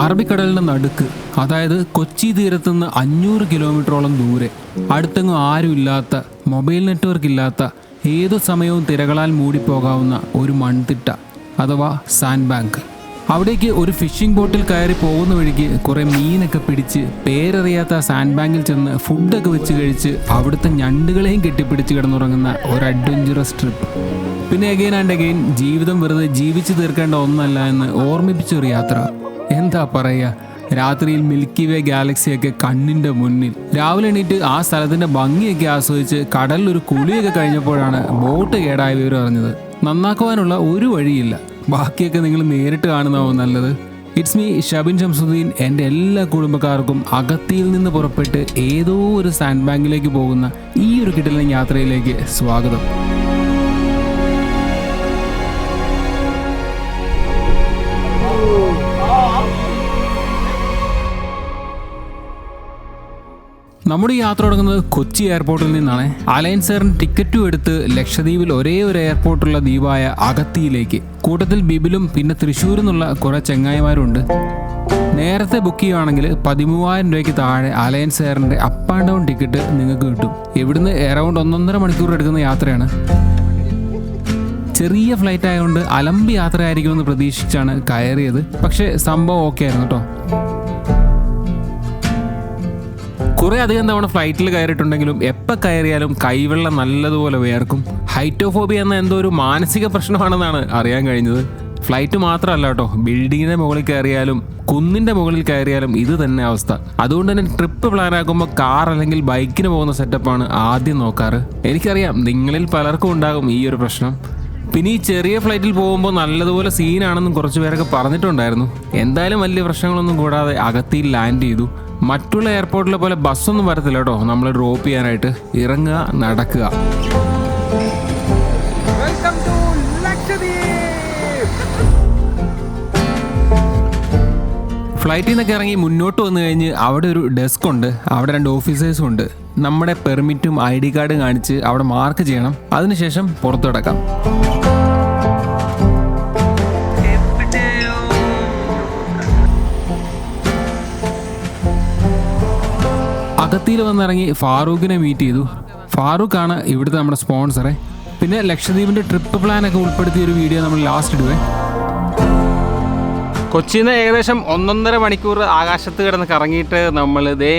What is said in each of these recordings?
അറബിക്കടലിന്റെ നടുക്ക്, അതായത് കൊച്ചി തീരത്തുനിന്ന് 500 കിലോമീറ്ററോളം ദൂരെ, അടുത്തെങ്ങും ആരുമില്ലാത്ത, മൊബൈൽ നെറ്റ്വർക്ക് ഇല്ലാത്ത, ഏതു സമയവും തിരകളാൽ മൂടിപ്പോകാവുന്ന ഒരു മൺതിട്ട അഥവാ സാൻഡ് ബാങ്ക്. അവിടേക്ക് ഒരു ഫിഷിംഗ് ബോട്ടിൽ കയറി പോകുന്ന വഴിക്ക് കുറേ മീനൊക്കെ പിടിച്ച് പേരറിയാത്ത സാൻഡ് ബാങ്കിൽ ചെന്ന് ഫുഡൊക്കെ വെച്ച് കഴിച്ച് അവിടുത്തെ ഞണ്ടുകളെയും കെട്ടിപ്പിടിച്ച് കിടന്നുറങ്ങുന്ന ഒരു അഡ്വഞ്ചറസ് ട്രിപ്പ്. പിന്നെ അഗെയിൻ ആൻഡ് അഗെയിൻ ജീവിതം വെറുതെ ജീവിച്ചു തീർക്കേണ്ട ഒന്നല്ല എന്ന് ഓർമ്മിപ്പിച്ചൊരു യാത്ര. എന്താ പറയുക, രാത്രിയിൽ മിൽക്കി വേ ഗാലക്സിയൊക്കെ കണ്ണിൻ്റെ മുന്നിൽ. രാവിലെ എണീറ്റ് ആ സ്ഥലത്തിൻ്റെ ഭംഗിയൊക്കെ ആസ്വദിച്ച് കടലിലൊരു കുളിയൊക്കെ കഴിഞ്ഞപ്പോഴാണ് ബോട്ട് കേടായ വിവരം അറിഞ്ഞത്. നന്നാക്കുവാനുള്ള ഒരു വഴിയില്ല. ബാക്കിയൊക്കെ നിങ്ങൾ നേരിട്ട് കാണുന്നതാവും നല്ലത്. It's me Shabin Shamsuddin. എൻ്റെ എല്ലാ കുടുംബക്കാർക്കും അഗത്തിയിൽ നിന്ന് പുറപ്പെട്ട് ഏതോ ഒരു സാൻഡ് ബാങ്കിലേക്ക് പോകുന്ന ഈ ഒരു കിടിലൻ യാത്രയിലേക്ക് സ്വാഗതം. നമ്മുടെ ഈ യാത്ര തുടങ്ങുന്നത് കൊച്ചി എയർപോർട്ടിൽ നിന്നാണ്. അലയൻസ് എയറിന് ടിക്കറ്റും എടുത്ത് ലക്ഷദ്വീപിൽ ഒരേ ഒരു എയർപോർട്ടുള്ള ദ്വീപായ അഗത്തിയിലേക്ക്. കൂട്ടത്തിൽ ബിബിലും പിന്നെ തൃശ്ശൂരിൽ നിന്നുള്ള കുറേ ചെങ്ങായിമാരുണ്ട്. നേരത്തെ ബുക്ക് ചെയ്യുകയാണെങ്കിൽ 13,000 രൂപയ്ക്ക് താഴെ അലയൻസ് എയറിൻ്റെ അപ്പ് ആൻഡ് ഡൗൺ ടിക്കറ്റ് നിങ്ങൾക്ക് കിട്ടും. ഇവിടുന്ന് എറൗണ്ട് 1.5 മണിക്കൂർ എടുക്കുന്ന യാത്രയാണ്. ചെറിയ ഫ്ലൈറ്റ് ആയതുകൊണ്ട് അലമ്പ് യാത്രയായിരിക്കുമെന്ന് പ്രതീക്ഷിച്ചാണ് കയറിയത്. പക്ഷേ സംഭവം ഓക്കെ ആയിരുന്നു കേട്ടോ. കുറേ അധികം തവണ ഫ്ലൈറ്റിൽ കയറിയിട്ടുണ്ടെങ്കിലും എപ്പോൾ കയറിയാലും കൈവെള്ളം നല്ലതുപോലെ വേർക്കും. ഹൈറ്റോഫോബിയ എന്ന എന്തോ ഒരു മാനസിക പ്രശ്നമാണെന്നാണ് അറിയാൻ കഴിഞ്ഞത്. ഫ്ലൈറ്റ് മാത്രമല്ല കേട്ടോ, ബിൽഡിങ്ങിൻ്റെ മുകളിൽ കയറിയാലും കുന്നിൻ്റെ മുകളിൽ കയറിയാലും ഇത് തന്നെ അവസ്ഥ. അതുകൊണ്ട് തന്നെ ട്രിപ്പ് പ്ലാൻ ആക്കുമ്പോൾ കാർ അല്ലെങ്കിൽ ബൈക്കിന് പോകുന്ന സെറ്റപ്പാണ് ആദ്യം നോക്കാറ്. എനിക്കറിയാം നിങ്ങളിൽ പലർക്കും ഉണ്ടാകും ഈ ഒരു പ്രശ്നം. പിന്നെ ഈ ചെറിയ ഫ്ലൈറ്റിൽ പോകുമ്പോൾ നല്ലതുപോലെ സീനാണെന്നും കുറച്ച് പേരൊക്കെ പറഞ്ഞിട്ടുണ്ടായിരുന്നു. എന്തായാലും വലിയ പ്രശ്നങ്ങളൊന്നും കൂടാതെ അഗത്തിയിൽ ലാൻഡ് ചെയ്തു. മറ്റുള്ള എയർപോർട്ടിലെ പോലെ ബസ്സൊന്നും വരത്തില്ല കേട്ടോ നമ്മൾ ഡ്രോപ്പ് ചെയ്യാനായിട്ട്. ഇറങ്ങുക, നടക്കുക. ഫ്ലൈറ്റിൽ നിന്നൊക്കെ ഇറങ്ങി മുന്നോട്ട് വന്നു കഴിഞ്ഞ് അവിടെ ഒരു ഡെസ്ക് ഉണ്ട്. അവിടെ 2 ഓഫീസേഴ്സും ഉണ്ട്. നമ്മുടെ പെർമിറ്റും ID കാർഡും കാണിച്ച് അവിടെ മാർക്ക് ചെയ്യണം. അതിനുശേഷം പുറത്തു കിടക്കാം. അഗത്തിയിൽ വന്നിറങ്ങി ഫാറൂഖിനെ മീറ്റ് ചെയ്തു. ഫാറൂഖാണ് ഇവിടുത്തെ നമ്മുടെ സ്പോൺസറെ. പിന്നെ ലക്ഷദ്വീപിൻ്റെ ട്രിപ്പ് പ്ലാനൊക്കെ ഉൾപ്പെടുത്തിയ ഒരു വീഡിയോ നമ്മൾ ലാസ്റ്റ് ഇടുവേ. കൊച്ചിയിൽ നിന്ന് ഏകദേശം 1.5 മണിക്കൂർ ആകാശത്ത് കിടന്ന് കറങ്ങിയിട്ട് നമ്മൾ ഇതേ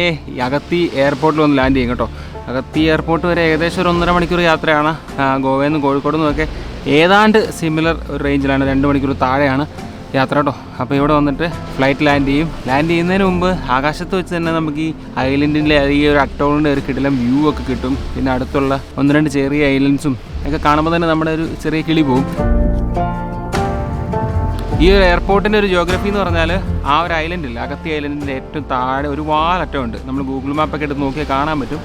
അഗത്തി എയർപോർട്ടിൽ വന്ന് ലാൻഡ് ചെയ്യും കേട്ടോ. അഗത്തി എയർപോർട്ട് വരെ ഏകദേശം ഒരു 1.5 മണിക്കൂർ യാത്രയാണ്. ഗോവയിൽ നിന്ന് കോഴിക്കോട് നിന്നൊക്കെ ഏതാണ്ട് സിമിലർ ഒരു റേഞ്ചിലാണ്. 2 മണിക്കൂർ താഴെയാണ് യാത്ര കേട്ടോ. അപ്പോൾ ഇവിടെ വന്നിട്ട് ഫ്ലൈറ്റ് ലാൻഡ് ചെയ്യും. ലാൻഡ് ചെയ്യുന്നതിന് മുമ്പ് ആകാശത്ത് വെച്ച് തന്നെ നമുക്ക് ഈ ഐലൻഡിൻ്റെ ഈ ഒരു അക്ടോളിൻ്റെ ഒരു കിടിലം വ്യൂ ഒക്കെ കിട്ടും. പിന്നെ അടുത്തുള്ള 1-2 ചെറിയ ഐലൻഡ്സും ഒക്കെ കാണുമ്പോൾ തന്നെ നമ്മുടെ ഒരു ചെറിയ കിളി പോകും. ഈ ഒരു എയർപോർട്ടിൻ്റെ ഒരു ജിയോഗ്രഫി എന്ന് പറഞ്ഞാൽ ആ ഒരു ഐലൻഡിൽ, അഗത്തി ഐലൻഡിൻ്റെ ഏറ്റവും താഴെ ഒരു വാലറ്റമുണ്ട്. നമ്മൾ ഗൂഗിൾ മാപ്പൊക്കെ എടുത്ത് നോക്കിയാൽ കാണാൻ പറ്റും.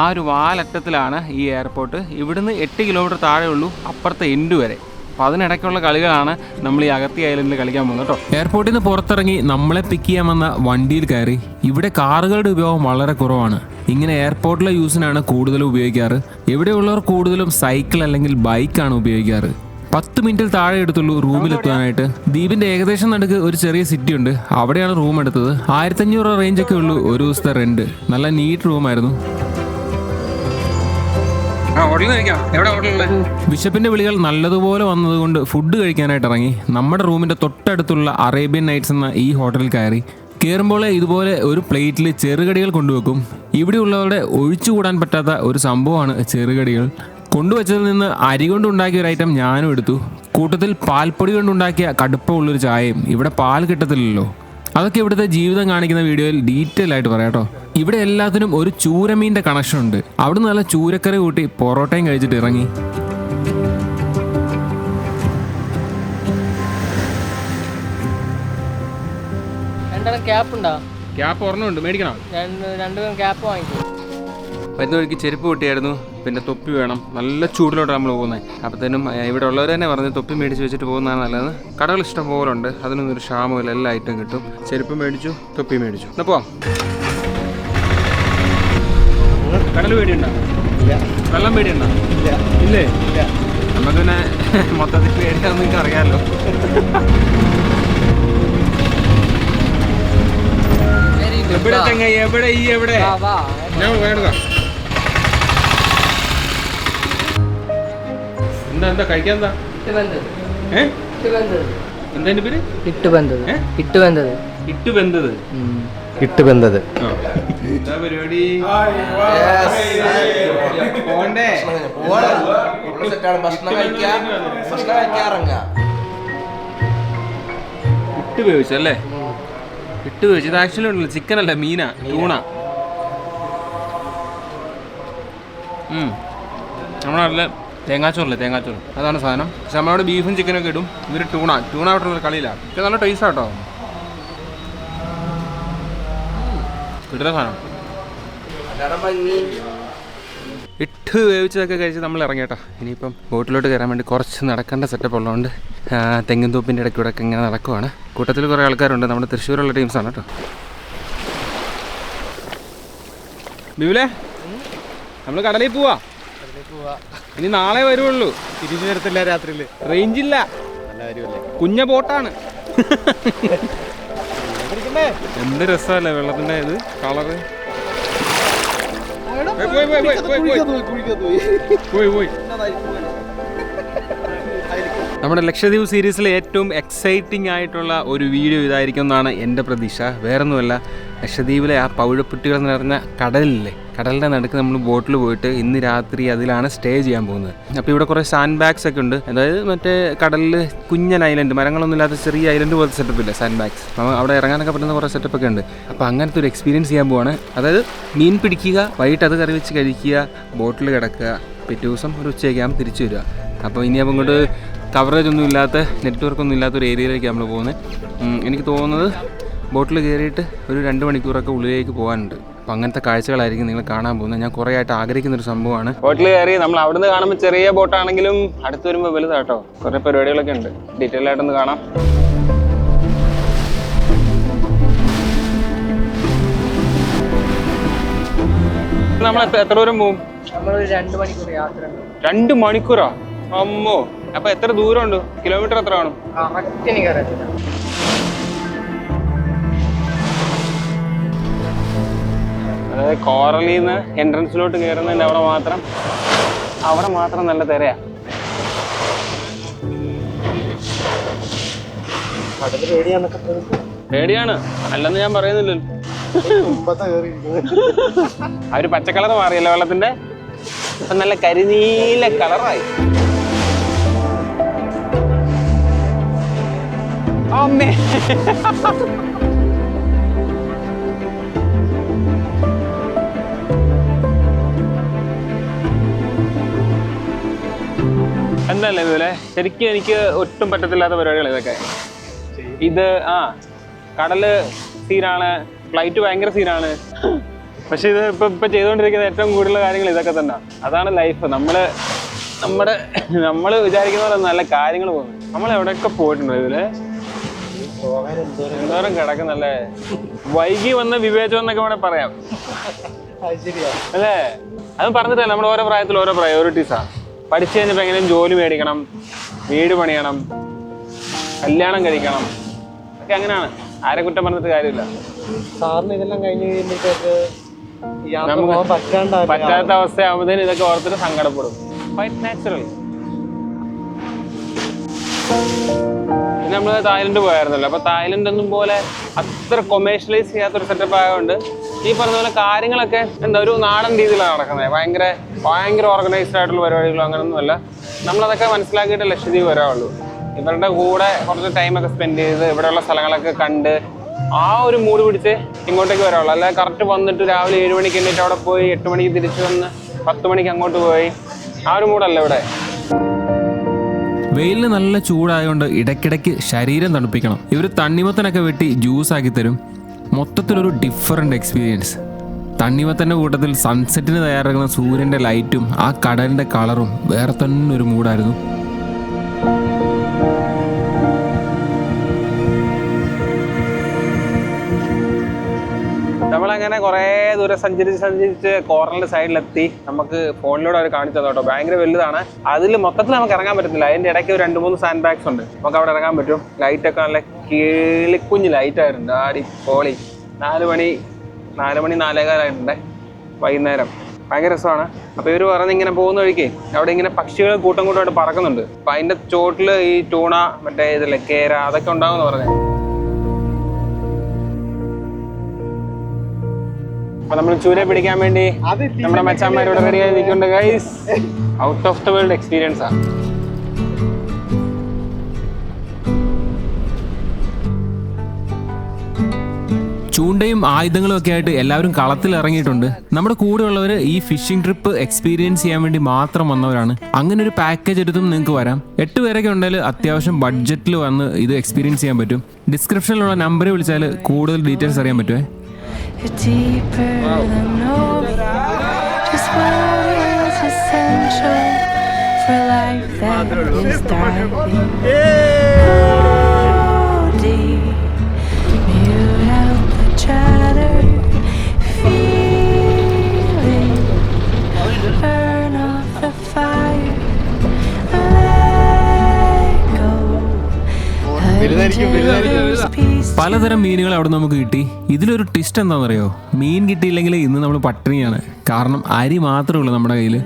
ആ ഒരു വാലറ്റത്തിലാണ് ഈ എയർപോർട്ട്. ഇവിടുന്ന് 8 കിലോമീറ്റർ താഴെ ഉള്ളൂ അപ്പുറത്തെ എൻഡ് വരെ. അപ്പോൾ അതിനിടയ്ക്കുള്ള കളികളാണ് നമ്മൾ ഈ അഗത്തി ഐലൻഡിൽ കളിക്കാൻ പോകുന്നത് കേട്ടോ. എയർപോർട്ടിൽ നിന്ന് പുറത്തിറങ്ങി നമ്മളെ പിക്ക് ചെയ്യാൻ വന്ന വണ്ടിയിൽ കയറി. ഇവിടെ കാറുകളുടെ ഉപയോഗം വളരെ കുറവാണ്. ഇങ്ങനെ എയർപോർട്ടിലെ യൂസിനാണ് കൂടുതലും ഉപയോഗിക്കാറ്. ഇവിടെയുള്ളവർ കൂടുതലും സൈക്കിൾ അല്ലെങ്കിൽ ബൈക്കാണ് ഉപയോഗിക്കാറ്. 10 മിനിറ്റിൽ താഴെ എടുത്തുള്ളൂ റൂമിലെത്താനായിട്ട്. ദ്വീപിൻ്റെ ഏകദേശം നടുക്ക് ഒരു ചെറിയ സിറ്റി ഉണ്ട്. അവിടെയാണ് റൂം എടുത്തത്. 1500 റേഞ്ചൊക്കെ ഉള്ളൂ ഒരു ദിവസത്തെ റെന്റ്. നല്ല നീറ്റ് റൂമായിരുന്നു. ബിഷപ്പിന്റെ വിളികൾ നല്ലതുപോലെ വന്നതുകൊണ്ട് ഫുഡ് കഴിക്കാനായിട്ട് ഇറങ്ങി. നമ്മുടെ റൂമിന്റെ തൊട്ടടുത്തുള്ള അറേബ്യൻ നൈറ്റ്സ് എന്ന ഈ ഹോട്ടലിൽ കയറുമ്പോൾ ഇതുപോലെ ഒരു പ്ലേറ്റിൽ ചെറുകടികൾ കൊണ്ടുവെക്കും. ഇവിടെയുള്ളവരുടെ ഒഴിച്ചുകൂടാൻ പറ്റാത്ത ഒരു സംഭവമാണ് ചെറുകടികൾ. കൊണ്ടുവച്ചതിൽ നിന്ന് അരി കൊണ്ടുണ്ടാക്കിയ ഒരു ഐറ്റം ഞാനും എടുത്തു. കൂട്ടത്തിൽ പാൽപ്പൊടി കൊണ്ടുണ്ടാക്കിയ കടുപ്പമുള്ളൊരു ചായയും. ഇവിടെ പാൽ കിട്ടത്തില്ലല്ലോ. അതൊക്കെ ഇവിടുത്തെ ജീവിതം കാണിക്കുന്ന വീഡിയോയിൽ ഡീറ്റെയിൽ ആയിട്ട് പറയാം കേട്ടോ. ഇവിടെ എല്ലാത്തിനും ഒരു ചൂരമീൻ്റെ കണക്ഷൻ ഉണ്ട്. അവിടെ നല്ല ചൂരക്കറി കൂട്ടി പൊറോട്ടയും കഴിച്ചിട്ട് ഇറങ്ങി. ക്യാപ്പ് ഒരെണ്ണമുണ്ട്, മേടിക്കണം. 2 ക്യാപ്പ് വാങ്ങിക്കും. വരുന്ന വഴിക്ക് ചെരുപ്പ് കിട്ടിയായിരുന്നു. പിന്നെ തൊപ്പി വേണം. നല്ല ചൂടിലോട്ട് നമ്മൾ പോകുന്നത്. അപ്പോഴത്തേനും ഇവിടെ ഉള്ളവർ തന്നെ പറഞ്ഞ് തൊപ്പി മേടിച്ച് വെച്ചിട്ട് പോകുന്നതാണ് നല്ലത്. കടകൾ ഇഷ്ടം പോലെ ഉണ്ട്. അതിനൊന്നും ഒരു ക്ഷാമമില്ല. എല്ലാ ഐറ്റം കിട്ടും. ചെരുപ്പ് മേടിച്ചു, തൊപ്പി മേടിച്ചു. എന്നാൽ പോവാം. കടൽ പേടിയുണ്ടോ? വെള്ളം പേടിയുണ്ടോ? ഇല്ലേ? നമുക്ക് പിന്നെ മൊത്തത്തിൽ പേടിയാണെന്ന് നിങ്ങൾക്ക് അറിയാമല്ലോ. എവിടെ ചങ്ങ എവിടെ ഈ എവിടെ എന്താ എന്താ കഴിക്കാൻ എന്താ എന്താ പേര് ഇട്ട് വെന്തത് എന്താ പരിപാടി ഇട്ട് വേവിച്ചല്ലേ ഇട്ട് വേവിച്ചു ഇത് ആക്ച്വലി ഉണ്ടല്ലോ ചിക്കൻ അല്ല മീനാ ടൂണ നമ്മുടെ നാട്ടിലെ തേങ്ങാച്ചോറല്ലേ തേങ്ങാച്ചോറ് അതാണ് സാധനം പക്ഷെ നമ്മളവിടെ ബീഫും ചിക്കനൊക്കെ ഇടും ഇവർ ടൂണ ആയിട്ടുള്ള കളിയിലാണ് പക്ഷെ നല്ല ടേസ്റ്റ് ആട്ടോ കിട്ടുന്ന സാധനം ഇട്ട് വേവിച്ചതൊക്കെ കഴിച്ച് നമ്മൾ ഇറങ്ങിയേട്ടാ ഇനിയിപ്പം ബോട്ടിലോട്ട് കയറാൻ വേണ്ടി കുറച്ച് നടക്കേണ്ട സെറ്റപ്പ് ഉള്ളതുകൊണ്ട് തെങ്ങിൻ തോപ്പിൻ്റെ ഇടയ്ക്കൂടെ ഒക്കെ ഇങ്ങനെ നടക്കുവാണ് കൂട്ടത്തിൽ കുറേ ആൾക്കാരുണ്ട് നമ്മുടെ തൃശ്ശൂരുള്ള ടീംസാണ് കേട്ടോ ബിബിലേ നമ്മൾ കടലിൽ പോവാ ഇനി നാളെ വരുള്ളൂ തിരിച്ചു വരത്തില്ല രാത്രിയിൽ റേഞ്ചില്ല കുഞ്ഞ ബോട്ടാണ് എന്ത് രസമല്ലേ വെള്ളത്തിന്റെ ഇത് കളറ് പോയി നമ്മുടെ ലക്ഷദ്വീപ് സീരീസിലെ ഏറ്റവും എക്സൈറ്റിംഗ് ആയിട്ടുള്ള ഒരു വീഡിയോ ഇതായിരിക്കും എന്നാണ് എൻ്റെ പ്രതീക്ഷ. വേറൊന്നുമല്ല, ലക്ഷദ്വീപിലെ ആ പവിഴപ്പുറ്റുകൾ നിറഞ്ഞ കടലില്ലേ, കടലിൻ്റെ നടുക്ക് നമ്മൾ ബോട്ടിൽ പോയിട്ട് ഇന്ന് രാത്രി അതിലാണ് സ്റ്റേ ചെയ്യാൻ പോകുന്നത്. അപ്പോൾ ഇവിടെ കുറേ സാൻഡ് ബാഗ്സ് ഒക്കെ ഉണ്ട്. അതായത് മറ്റേ കടലിൽ കുഞ്ഞൻ ഐലൻഡ്, മരങ്ങളൊന്നും ഇല്ലാത്ത ചെറിയ ഐലൻഡ് പോലത്തെ സെറ്റപ്പ് ഇല്ലേ, സാൻഡ് ബാഗ്സ്. അവിടെ ഇറങ്ങാനൊക്കെ പറ്റുന്ന കുറേ സെറ്റപ്പൊക്കെ ഉണ്ട്. അപ്പോൾ അങ്ങനത്തെ ഒരു എക്സ്പീരിയൻസ് ചെയ്യാൻ പോവാണ്. അതായത് മീൻ പിടിക്കുക, വൈകിട്ട് അത് കറി വെച്ച് കഴിക്കുക, ബോട്ടിൽ കിടക്കുക, പിറ്റേ ദിവസം ഒരു ഉച്ചയൊക്കെ ആകുമ്പോൾ തിരിച്ചു വരിക. അപ്പോൾ ഇനി അപ്പം ഇങ്ങോട്ട് കവറേജ് ഒന്നും ഇല്ലാത്ത, നെറ്റ്വർക്കൊന്നും ഇല്ലാത്ത ഒരു ഏരിയയിലേക്ക് നമ്മൾ പോകുന്നത്. എനിക്ക് തോന്നുന്നത് ബോട്ടിൽ കയറിയിട്ട് ഒരു 2 മണിക്കൂറൊക്കെ ഉള്ളിലേക്ക് പോകാനുണ്ട്. അപ്പം അങ്ങനത്തെ കാഴ്ചകളായിരിക്കും നിങ്ങൾ കാണാൻ പോകുന്നത്. ഞാൻ കുറേ ആയിട്ട് ആഗ്രഹിക്കുന്നൊരു സംഭവമാണ്. ബോട്ടിൽ കയറി നമ്മൾ അവിടുന്ന് കാണുമ്പോൾ ചെറിയ ബോട്ടാണെങ്കിലും അടുത്ത് വരുമ്പോൾ വലുതാട്ടോ. കുറേ പരിപാടികളൊക്കെ ഉണ്ട്, ഡീറ്റെയിൽ ആയിട്ടൊന്ന് കാണാം. നമ്മൾ എത്ര ദൂരം പോകും? 2 മണിക്കൂർ യാത്ര. 2 മണിക്കൂറോ? അമ്മോ, അപ്പൊ എത്ര ദൂരം ഉണ്ട്? കിലോമീറ്റർ എത്ര കാണും? അതായത് കോറലിൽ നിന്ന് എൻട്രൻസിലോട്ട് കയറുന്നതിൻ്റെ അവിടെ മാത്രം നല്ല തിരയാ. പേടിയാണ്, അല്ലെന്ന് ഞാൻ പറയുന്നില്ലല്ലോ. ആ ഒരു പച്ചക്കളർ മാറിയല്ലോ വെള്ളത്തിന്റെ, ഇപ്പൊ നല്ല കരിനീല കളറായി. അമ്മേ, എന്തല്ലേ ഇതുപോലെ ശരിക്കും എനിക്ക് ഒട്ടും പറ്റത്തില്ലാത്ത പരിപാടികൾ ഇതൊക്കെ. ഇത് കടല് സീനാണ്, ഫ്ലൈറ്റ് ഭയങ്കര സീനാണ്. പക്ഷെ ഇത് ഇപ്പൊ ചെയ്തുകൊണ്ടിരിക്കുന്ന ഏറ്റവും കൂടുതൽ കാര്യങ്ങൾ ഇതൊക്കെ തന്നെ. അതാണ് ലൈഫ്. നമ്മൾ വിചാരിക്കുന്ന പോലെ നല്ല കാര്യങ്ങൾ പോകുന്നു. നമ്മൾ എവിടെയൊക്കെ പോയിട്ടുണ്ടോ ഇതില്? എന്തോരം കിടക്കുന്നല്ലേ. വൈകി വന്ന വിവേചം എന്നൊക്കെ വേണേ പറയാം അല്ലേ? അത് പറഞ്ഞിട്ടല്ലേ, നമ്മുടെ ഓരോ പ്രായത്തിൽ ഓരോ പ്രയോറിറ്റീസാണ്. പഠിച്ചു കഴിഞ്ഞപ്പോൾ എങ്ങനെയും ജോലി മേടിക്കണം, വീട് പണിയണം, കല്യാണം കഴിക്കണം, ഒക്കെ അങ്ങനെയാണ്. ആരെ കുറ്റം പറഞ്ഞിട്ട് കാര്യമില്ല. സാറിന് ഇതെല്ലാം കഴിഞ്ഞ് കഴിയുമ്പോഴത്തേക്ക് പറ്റാത്ത അവസ്ഥയാകുമ്പോഴത്തേന് ഇതൊക്കെ ഓർത്തിട്ട് സങ്കടപ്പെടും. Quite natural. പിന്നെ നമ്മൾ തായ്ലൻഡ് പോയായിരുന്നല്ലോ. അപ്പോൾ തായ്ലൻഡ് ഒന്നും പോലെ അത്ര കൊമേഴ്ഷ്യലൈസ് ചെയ്യാത്തൊരു സെറ്റപ്പ് ആയതുകൊണ്ട് ഈ പറഞ്ഞ പോലെ കാര്യങ്ങളൊക്കെ ഒരു നാടൻ രീതിയിലാണ് നടക്കുന്നത്. ഭയങ്കര ഓർഗനൈസ്ഡ് ആയിട്ടുള്ള പരിപാടികളോ അങ്ങനെയൊന്നും അല്ല. നമ്മളതൊക്കെ മനസ്സിലാക്കിയിട്ട് ലക്ഷദ്വീപ് വരാവുള്ളൂ. ഇവരുടെ കൂടെ കുറച്ച് ടൈമൊക്കെ സ്പെൻഡ് ചെയ്ത് ഇവിടെയുള്ള സ്ഥലങ്ങളൊക്കെ കണ്ട് ആ ഒരു മൂഡ് പിടിച്ച് ഇങ്ങോട്ടേക്ക് വരാവുള്ളൂ. അല്ലാതെ കറക്റ്റ് വന്നിട്ട് രാവിലെ 7 മണിക്ക് എണ്ണീറ്റ് അവിടെ പോയി 8 മണിക്ക് തിരിച്ചു വന്ന് 10 മണിക്ക് അങ്ങോട്ട് പോയി ആ ഒരു മൂഡല്ല ഇവിടെ. വെയിലിന് നല്ല ചൂടായതുകൊണ്ട് ഇടയ്ക്കിടയ്ക്ക് ശരീരം തണുപ്പിക്കണം. ഇവർ തണ്ണിമത്തനൊക്കെ വെട്ടി ജ്യൂസ് ആക്കി തരും. മൊത്തത്തിലൊരു ഡിഫറെൻ്റ് എക്സ്പീരിയൻസ്. തണ്ണിമത്തൻ്റെ കൂട്ടത്തിൽ സൺസെറ്റിന് തയ്യാറാക്കുന്ന സൂര്യൻ്റെ ലൈറ്റും ആ കടലിൻ്റെ കളറും വേറെ തന്നെ ഒരു മൂഡായിരുന്നു. നമ്മളങ്ങനെ കുറേ ദൂരം സഞ്ചരിച്ച് കോർണറിൻ്റെ സൈഡിലെത്തി. നമുക്ക് ഫോണിലൂടെ അവർ കാണിച്ചു തന്നോട്ടോ, ഭയങ്കര വലുതാണ്. അതിൽ മൊത്തത്തിൽ നമുക്ക് ഇറങ്ങാൻ പറ്റത്തില്ല. അതിൻ്റെ ഇടയ്ക്ക് 2-3 സാൻഡ് ബാഗ്സ് ഉണ്ട്, നമുക്ക് അവിടെ ഇറങ്ങാൻ പറ്റും. ലൈറ്റൊക്കെ നല്ല കിളിക്കുഞ്ഞ് ലൈറ്റായിട്ടുണ്ട്, അടിപൊളി. 4 മണി 4 മണി 4:15 വൈകുന്നേരം. ഭയങ്കര രസമാണ്. അപ്പോൾ ഇവർ പറഞ്ഞ് ഇങ്ങനെ പോകുന്ന വഴിക്ക് അവിടെ ഇങ്ങനെ പക്ഷികൾ കൂട്ടം കൂട്ടമായിട്ട് പറക്കുന്നുണ്ട്. അപ്പം അതിൻ്റെ ചോട്ടിൽ ഈ ടൂണ മറ്റേ ഇതില്ലേ കേര അതൊക്കെ ഉണ്ടാവുമെന്ന് പറഞ്ഞു. അപ്പൊ നമ്മൾ ചൂരെ പിടിക്കാൻ വേണ്ടി നമ്മുടെ മച്ചാന്മാരോട് റെഡി ആയി നിൽക്കുന്നുണ്ട് guys. Out of the world experience ആണ്. ചൂണ്ടയും ആയുധങ്ങളും ഒക്കെ ആയിട്ട് എല്ലാവരും കളത്തിൽ ഇറങ്ങിയിട്ടുണ്ട്. നമ്മുടെ കൂടെയുള്ളവർ ഈ ഫിഷിംഗ് ട്രിപ്പ് എക്സ്പീരിയൻസ് ചെയ്യാൻ വേണ്ടി മാത്രം വന്നവരാണ്. അങ്ങനെ ഒരു പാക്കേജ് എടുത്തും നിങ്ങൾക്ക് വരാം. 8 പേരൊക്കെ ഉണ്ടെങ്കിൽ അത്യാവശ്യം ബഡ്ജറ്റിൽ വന്ന് ഇത് എക്സ്പീരിയൻസ് ചെയ്യാൻ പറ്റും. ഡിസ്ക്രിപ്ഷനിലുള്ള നമ്പർ വിളിച്ചാൽ കൂടുതൽ ഡീറ്റെയിൽസ് അറിയാൻ പറ്റുമേ. You're deeper than knowing just what is essential for life that is diving. Oh, deep, mute out the chatter, feeling, burn off the fire, let go until there's peace. പലതരം മീനുകൾ അവിടെ നമുക്ക് കിട്ടി. ഇതിലൊരു twist എന്താണെന്നറിയോ? മീൻ കിട്ടിയില്ലെങ്കിൽ ഇന്ന് നമ്മൾ പട്ടിണിയാണ്. കാരണം അരി മാത്രമേ ഉള്ളൂ നമ്മുടെ കയ്യിൽ.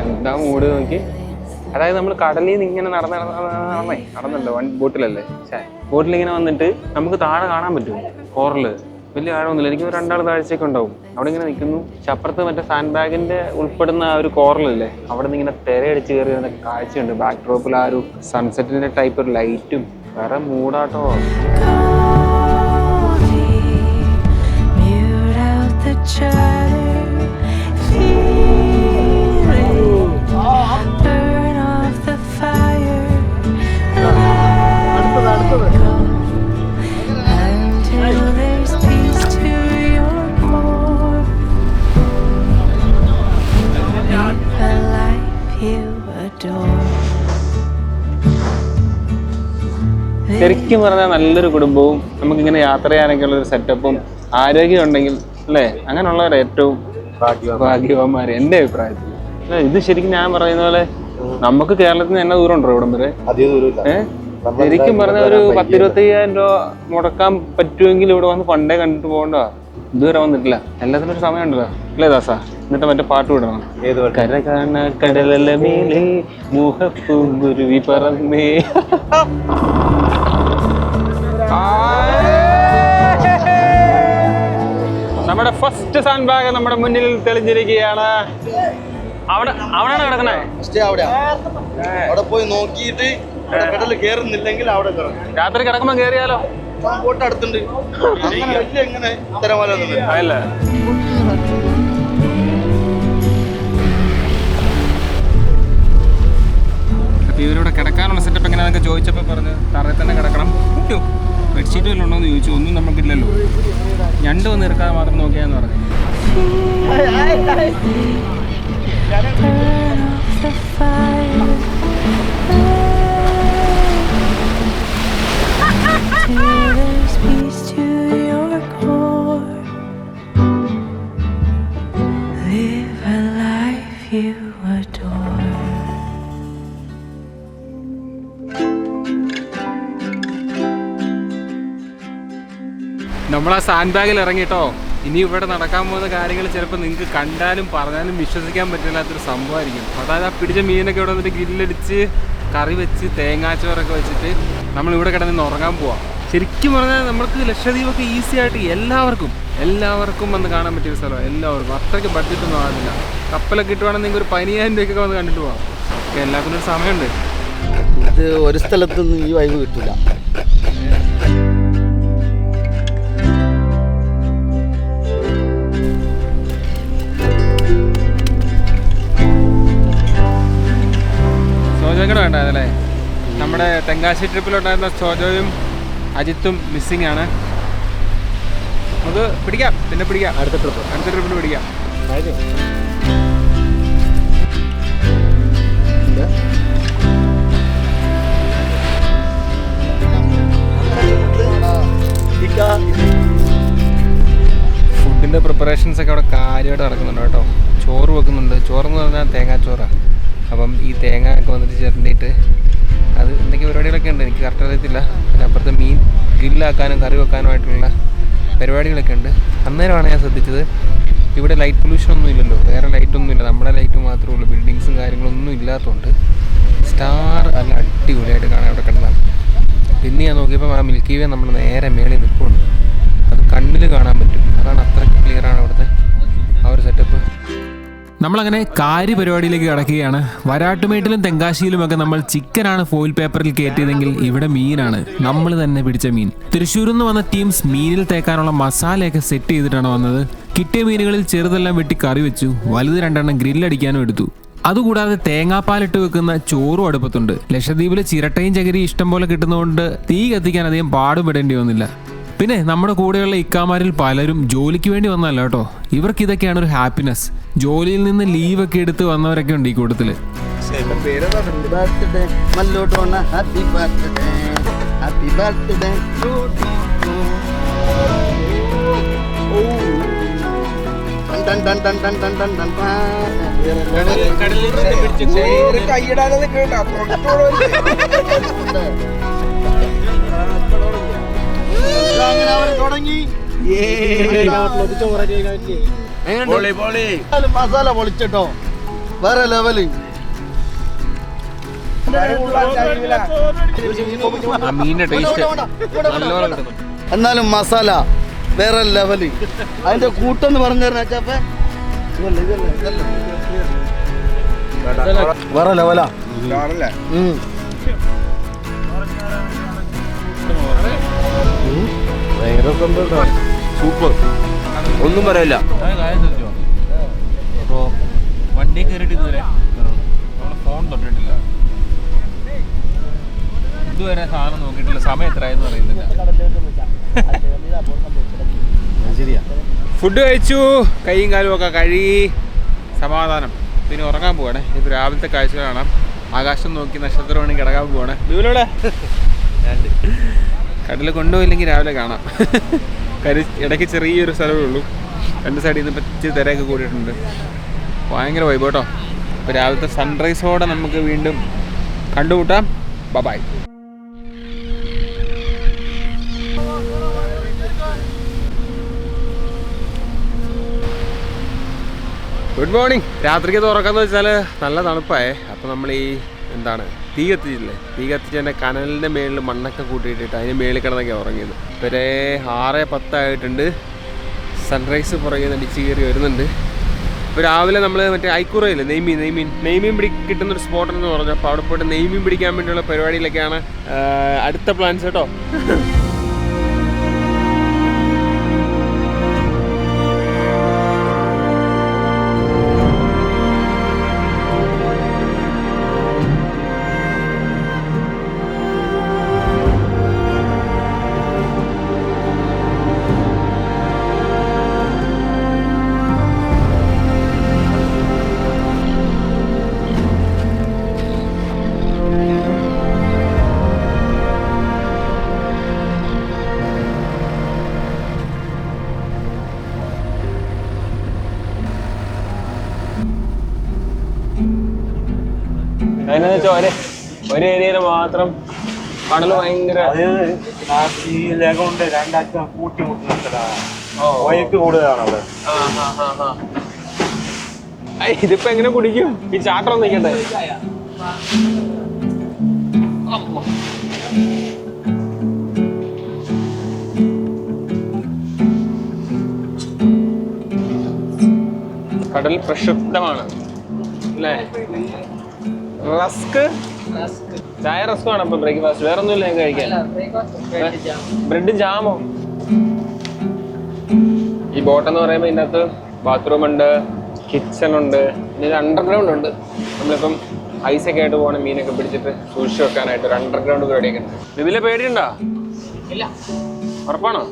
എന്താ മൂട് നോക്കി. അതായത് നമ്മൾ കടലിൽ നിന്ന് ഇങ്ങനെ നടന്നല്ലോ ബോട്ടിലല്ലേ, ബോട്ടിൽ ഇങ്ങനെ വന്നിട്ട് നമുക്ക് താഴെ കാണാൻ പറ്റും. കോറല് വലിയ ആഴമൊന്നുമില്ല, എനിക്ക് 2 ആൾ താഴ്ചയൊക്കെ ഉണ്ടാവും. അവിടെ ഇങ്ങനെ നിൽക്കുന്നു. പക്ഷെ അപ്പുറത്ത് മറ്റേ സാൻഡ് ബാഗിന്റെ ഉൾപ്പെടുന്ന ആ ഒരു കോറലല്ലേ, അവിടെ നിന്ന് ഇങ്ങനെ തിരയടിച്ച് കയറി വരുന്ന കാഴ്ചയുണ്ട്. ബാക്ക് ഡ്രോപ്പിൽ ആ ഒരു സൺസെറ്റിന്റെ ടൈപ്പ് ഒരു ലൈറ്റും വേറെ മൂടാട്ടോ. ശരിക്കും പറഞ്ഞാൽ നല്ലൊരു കുടുംബവും നമുക്കിങ്ങനെ യാത്ര ചെയ്യാനൊക്കെ ഉള്ളൊരു സെറ്റപ്പും ആരോഗ്യം ഉണ്ടെങ്കിൽ അല്ലേ, അങ്ങനെയുള്ളവർ ഏറ്റവും ഭാഗ്യവാന്മാര് എൻ്റെ അഭിപ്രായത്തിൽ. ഇത് ശരിക്കും ഞാൻ പറയുന്ന പോലെ നമുക്ക് കേരളത്തിൽ നിന്ന് തന്നെ ദൂരം ഉണ്ടോ ഇവിടം വരെ? ശരിക്കും പറഞ്ഞാൽ ഒരു 10-25,000 രൂപ മുടക്കാൻ പറ്റുമെങ്കിൽ ഇവിടെ വന്ന് പണ്ടേ കണ്ടിട്ട് പോകണ്ടോ. ഇതുവരെ വന്നിട്ടില്ല. എല്ലാത്തിനും ഒരു സമയം ഉണ്ടല്ലോ അല്ലേ ദാസാ? എന്നിട്ട് മറ്റേ പാട്ട് വിടണം. കര കാണ കടലല മേലെ മോഹപ്പൂങ്കുരുവി പറന്നേ. നമ്മുടെ ഫസ്റ്റ് സാൻഡ് ബാഗ് നമ്മുടെ മുന്നിൽ തെളിഞ്ഞിരിക്കുകയാണ്. അവിടെയാണ് കിടക്കണേ. അവിടെ പോയി നോക്കിയിട്ട് കടൽ കേറുന്നില്ലെങ്കിൽ അവിടെ രാത്രി കിടക്കുമ്പോ കേറിയാലോ? ബോട്ട് അടുത്തുണ്ട്. എങ്ങനെ തിരമാല അല്ല ഇവരിവിടെ കിടക്കാനുള്ള സെറ്റപ്പ് എങ്ങനെയാണെന്നൊക്കെ ചോദിച്ചപ്പോൾ പറഞ്ഞ് തറയിൽ തന്നെ കിടക്കണം. ബെഡ്ഷീറ്റ് വല്ലതും ഉണ്ടോ എന്ന് ചോദിച്ചു. ഒന്നും നമുക്കില്ലല്ലോ. ഞണ്ട് വന്ന് ഇറക്കാതെ മാത്രം നോക്കിയാന്ന് പറഞ്ഞു. നമ്മൾ ആ സാൻഡ് ബാഗിൽ ഇറങ്ങിട്ടോ. ഇനി ഇവിടെ നടക്കാൻ പോകുന്ന കാര്യങ്ങൾ ചിലപ്പോൾ നിങ്ങൾക്ക് കണ്ടാലും പറഞ്ഞാലും വിശ്വസിക്കാൻ പറ്റില്ലാത്തൊരു സംഭവമായിരിക്കും. അതായത് ആ പിടിച്ച മീനൊക്കെ ഇവിടെ വന്നിട്ട് ഗ്രില്ലടിച്ച് കറി വെച്ച് തേങ്ങാച്ചോറൊക്കെ വെച്ചിട്ട് നമ്മളിവിടെ കിടന്ന് ഉറങ്ങാൻ പോവാം. ശരിക്കും പറഞ്ഞാൽ നമുക്ക് ലക്ഷദ്വീപൊക്കെ ഈസി ആയിട്ട് എല്ലാവർക്കും വന്ന് കാണാൻ പറ്റിയ സ്ഥലമാണ്. എല്ലാവർക്കും അത്രയ്ക്ക് ബഡ്ജറ്റൊന്നും ആകുന്നില്ല. കപ്പലൊക്കെ ഇട്ടുവാണെങ്കിൽ നിങ്ങൾക്ക് ഒരു 15,000 രൂപയ്ക്കൊക്കെ വന്ന് കണ്ടിട്ട് പോകാം. ഓക്കെ, എല്ലാത്തിനും ഒരു സമയമുണ്ട്. ഇത് ഒരു സ്ഥലത്തൊന്നും ഈ വൈബ് കിട്ടില്ല. സോജോയുടെ വേണ്ടായിരുന്നല്ലേ? നമ്മുടെ തെങ്കാശി ട്രിപ്പിലുണ്ടായിരുന്ന സോജോയും അജിത്തും മിസ്സിംഗ് ആണ്. നമുക്ക് പിടിക്കാം, പിന്നെ പിടിക്കാം. അടുത്ത ട്രിപ്പിന് പിടിക്കാം. ഫുഡിൻ്റെ പ്രിപ്പറേഷൻസ് ഒക്കെ അവിടെ കാര്യമായിട്ട് നടക്കുന്നുണ്ട് കേട്ടോ. ചോറ് വെക്കുന്നുണ്ട്. ചോറെന്ന് പറഞ്ഞാൽ തേങ്ങാച്ചോറാണ്. അപ്പം ഈ തേങ്ങ ഒക്കെ വന്നിട്ട് ചിരണ്ടിയിട്ട് അത് എന്തൊക്കെ പരിപാടികളൊക്കെ ഉണ്ട്, എനിക്ക് കറക്റ്റ് അറിയത്തില്ല. പിന്നെ അപ്പുറത്ത് മീൻ ഗ്രില്ലാക്കാനും കറി വെക്കാനുമായിട്ടുള്ള പരിപാടികളൊക്കെ ഉണ്ട്. അന്നേരമാണ് ഞാൻ ശ്രദ്ധിച്ചത് ഇവിടെ ലൈറ്റ് പൊല്യൂഷൻ ഒന്നും ഇല്ലല്ലോ, വേറെ ലൈറ്റൊന്നുമില്ല, നമ്മുടെ ലൈറ്റ് മാത്രമേ ഉള്ളൂ. ബിൽഡിങ്സും കാര്യങ്ങളൊന്നും ഇല്ലാത്തതുകൊണ്ട് സ്റ്റാർ നല്ല അടിപൊളിയായിട്ട് കാണാൻ ഇവിടെ കിടന്നാണ്. പിന്നെ ഞാൻ നോക്കിയപ്പോൾ ആ മിൽക്കി വേ നമ്മൾ നേരെ മേളിൽ നിൽപ്പുണ്ട്, അത് കണ്ണിൽ കാണാൻ പറ്റും. അതാണ് അത്രയ്ക്ക് ക്ലിയറാണ് അവിടുത്തെ ആ ഒരു സെറ്റപ്പ്. നമ്മളങ്ങനെ കാര്യപരിപാടിയിലേക്ക് കടക്കുകയാണ്. വരാട്ടുമേട്ടിലും തെങ്കാശിയിലുമൊക്കെ നമ്മൾ ചിക്കനാണ് ഫോയിൽ പേപ്പറിൽ കയറ്റിയതെങ്കിൽ ഇവിടെ മീനാണ്, നമ്മൾ തന്നെ പിടിച്ച മീൻ. തൃശ്ശൂരിൽ നിന്ന് വന്ന ടീംസ് മീനിൽ തേക്കാനുള്ള മസാലയൊക്കെ സെറ്റ് ചെയ്തിട്ടാണ് വന്നത്. കിട്ടിയ മീനുകളിൽ ചെറുതെല്ലാം വെട്ടി കറി വെച്ചു, വലുത് 2 എണ്ണം ഗ്രില്ലടിക്കാനും എടുത്തു. അതുകൂടാതെ തേങ്ങാപ്പാലിട്ട് വെക്കുന്ന ചോറും അടുപ്പത്തുണ്ട്. ലക്ഷദ്വീപിൽ ചിരട്ടയും ചകിരി ഇഷ്ടം പോലെ കിട്ടുന്നതുകൊണ്ട് തീ കത്തിക്കാൻ അധികം പാടുപെടേണ്ടി വന്നില്ല. പിന്നെ നമ്മുടെ കൂടെയുള്ള ഇക്കാമാരിൽ പലരും ജോലിക്ക് വേണ്ടി വന്നല്ല കേട്ടോ, ഇവർക്ക് ഇതൊക്കെയാണ് ഒരു ഹാപ്പിനെസ്. ജോലിയിൽ നിന്ന് ലീവൊക്കെ എടുത്ത് വന്നവരൊക്കെ ഉണ്ട് ഈ കൂട്ടത്തിൽ. മസാല പൊളിച്ചിട്ടോ വേറെ ലെവല്. എന്നാലും മസാല വേറെ ലെവല്. അതിന്റെ കൂട്ടെന്ന് പറഞ്ഞു തരണ വേറെ ലെവലാ. സൂപ്പർ, ഒന്നും പറയില്ല. വണ്ടി കയറിയിട്ട് ഇതുവരെ നമ്മൾ ഫോൺ തൊട്ടിട്ടില്ല, ഇതുവരെ സാധനം നോക്കിയിട്ടില്ല, സമയം എത്രയായെന്ന് അറിയുന്നില്ല. ഫുഡ് കഴിച്ചു, കൈയും കാലും ഒക്കെ കഴുകി സമാധാനം. പിന്നെ ഉറങ്ങാൻ പോവാണേ. ഇപ്പോൾ രാവിലത്തെ കാഴ്ച കാണാം, ആകാശം നോക്കി നക്ഷത്രം വേണമെങ്കിൽ കിടക്കാൻ പോവാണ്. ദൂരോടെ കടൽ കൊണ്ടുപോയില്ലെങ്കിൽ രാവിലെ കാണാം. ഇടയ്ക്ക് ചെറിയൊരു സ്ഥലമേ ഉള്ളൂ, 2 സൈഡിൽ നിന്ന് പറ്റി തിരയൊക്കെ കൂടിയിട്ടുണ്ട്. ഭയങ്കര വൈബ് കേട്ടോ. അപ്പോൾ രാവിലത്തെ സൺറൈസോടെ നമുക്ക് വീണ്ടും കണ്ടുമുട്ടാം. ബൈ. Good morning. രാത്രിക്ക് തുറക്കാന്ന് വെച്ചാൽ നല്ല തണുപ്പായേ. അപ്പോൾ നമ്മൾ ഈ തീ കത്തിച്ചില്ലേ, തീ കത്തിച്ചതിൻ്റെ കനലിൻ്റെ മേളിൽ മണ്ണൊക്കെ കൂട്ടിയിട്ടിട്ട് അതിന് മേളിൽ കിടന്നൊക്കെ ഉറങ്ങിയത്. ഇവരെ 6:10 ആയിട്ടുണ്ട്. സൺറൈസ് പുറകെ നടിച്ച് കയറി വരുന്നുണ്ട്. ഇപ്പോൾ രാവിലെ നമ്മൾ മറ്റേ ഐക്കൂറയില്ലേ, നെയ്മീൻ കിട്ടുന്നൊരു സ്പോട്ടെന്ന് പറഞ്ഞു. അപ്പോൾ അവിടെ പോയിട്ട് നെയ്മീൻ പിടിക്കാൻ വേണ്ടിയുള്ള പരിപാടിയിലൊക്കെയാണ് അടുത്ത പ്ലാൻസ് കേട്ടോ. അതിനെന്ന് വെച്ചാൽ ഒരു ഏരിയയിൽ മാത്രം കടൽ ഭയങ്കര കൊണ്ട് 2 അറ്റം കൂട്ടിമുട്ടുന്നതാണ്. കൂടുതലാണ് അവിടെ. ഇതിപ്പോ എങ്ങനെ കുടിക്കും? ഈ ചാട്ടം നിൽക്കട്ടെ. കടൽ പ്രക്ഷുബ്ധമാണ് അല്ലേ? റസ്ക്, ചായ റസ്ക് ആണ് അപ്പൊ ബ്രേക്ക്ഫാസ്റ്റ്. വേറെ ഒന്നുമില്ല ഞാൻ കഴിക്കാൻ. ബ്രെഡ് ജാമോ? ഈ ബോട്ടെന്ന് പറയുമ്പോൾ ഇതിൻ്റെ അകത്ത് ബാത്റൂം ഉണ്ട്, കിച്ചൺ ഉണ്ട്, പിന്നെ ഇത് അണ്ടർഗ്രൗണ്ട് ഉണ്ട്. നമ്മളിപ്പം ഐസൊക്കെ ആയിട്ട് പോകണം, മീനൊക്കെ പിടിച്ചിട്ട് സൂക്ഷിച്ച് വെക്കാനായിട്ട് ഒരു അണ്ടർഗ്രൗണ്ട് പരിപാടിയൊക്കെ ഉണ്ട്. ഇതിലെ പേടിയുണ്ടോ? ഇല്ല. ഉറപ്പാണോ?